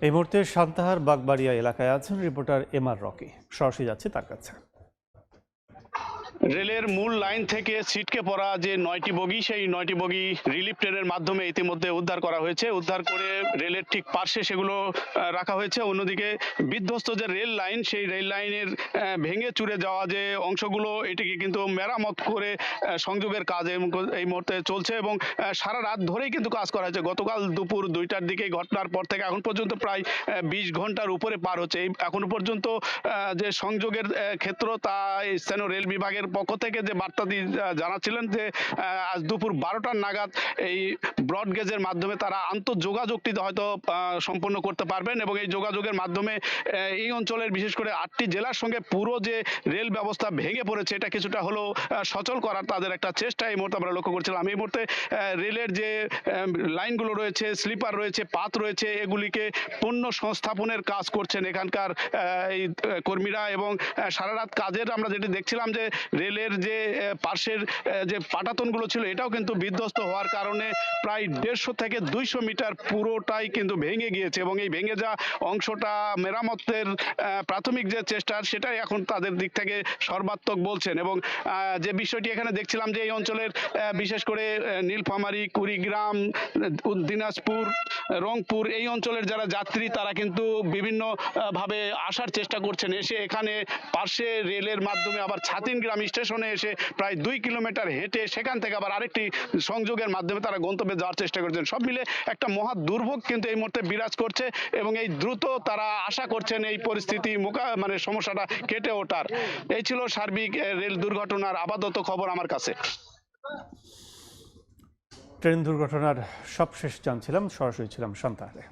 এই মুহূর্তে সান্তাহার বাগবাড়িয়া এলাকায় আছেন রিপোর্টার এমআর রকি। সরাসরি যাচ্ছে তার কাছে। রেলের মূল লাইন থেকে ছিটকে পড়া যে 9টি বগি, সেই 9টি বগি রিলিফ ট্রেনের মাধ্যমে ইতিমধ্যে উদ্ধার করা হয়েছে। উদ্ধার করে রেলের ঠিক পাশে সেগুলো রাখা হয়েছে। অন্যদিকে বিধ্বস্ত যে রেল লাইন, সেই রেল লাইনের ভেঙে চুরে যাওয়া যে অংশগুলো, এটিকে কিন্তু মেরামত করে সংযোগের কাজ এই মুহূর্তে চলছে এবং সারা রাত ধরেই কিন্তু কাজ করা হয়েছে। গতকাল দুপুর 2টার দিকে ঘটনার পর থেকে এখন পর্যন্ত প্রায় 20 ঘন্টার উপরে পার হচ্ছে। এখনো পর্যন্ত যে সংযোগের ক্ষেত্র, তা স্থানীয় রেল বিভাগের পক্ষ থেকে যে বার্তা দিয়ে জানাচ্ছিলেন যে আজ দুপুর 12টার নাগাদ এই ব্রড গেজের মাধ্যমে তারা আন্তঃযোগাযোগটি হয়তো সম্পন্ন করতে পারবেন এবং এই যোগাযোগের মাধ্যমে এই অঞ্চলের বিশেষ করে 8টি জেলার সঙ্গে পুরো যে রেল ব্যবস্থা ভেঙে পড়েছে, এটা কিছুটা হলেও সচল করার তাদের একটা চেষ্টা এই মুহূর্তে আমরা লক্ষ্য করছিলাম। এই মুহূর্তে রেলের যে লাইনগুলো রয়েছে, স্লিপার রয়েছে, পাত রয়েছে, এগুলিকে পণ্য সংস্থাপনের কাজ করছেন এখানকার এই কর্মীরা এবং সারা রাত কাজের আমরা যেটি দেখছিলাম যে রেলের যে পাশের যে পাটাতনগুলো ছিল, এটাও কিন্তু বিধ্বস্ত হওয়ার কারণে প্রায় 150 থেকে 200 মিটার পুরোটাই কিন্তু ভেঙে গিয়েছে এবং এই ভেঙে যাওয়া অংশটা মেরামতের প্রাথমিক যে চেষ্টা, সেটাই এখন তাদের দিক থেকে সর্বাত্মক বলছেন। এবং যে বিষয়টি এখানে দেখছিলাম যে এই অঞ্চলের বিশেষ করে নীলফামারী, কুড়িগ্রাম, দিনাজপুর, রংপুর এই অঞ্চলের যারা যাত্রী, তারা কিন্তু বিভিন্ন ভাবে আসার চেষ্টা করছেন। এসে এখানে পাশে রেলের মাধ্যমে আবার ছাতিনগ্রাম স্টেশনে এসে প্রায় 2 কিলোমিটার হেঁটে সেখান থেকে আবার আরেকটি সংযোগের মাধ্যমে তারা গন্তব্যে যাওয়ার চেষ্টা করছেন। সব মিলে একটা মহা দুর্ভোগ কিন্তু এই মুহূর্তে বিরাজ করছে এবং এই দ্রুত তারা আশা করছেন এই পরিস্থিতি সমস্যাটা কেটে ওঠার। এই ছিল সার্বিক রেল দুর্ঘটনার আপাতত খবর আমার কাছে। ট্রেন দুর্ঘটনার সবশেষ জানছিলাম, সরাসরি ছিলাম সান্তাহারে।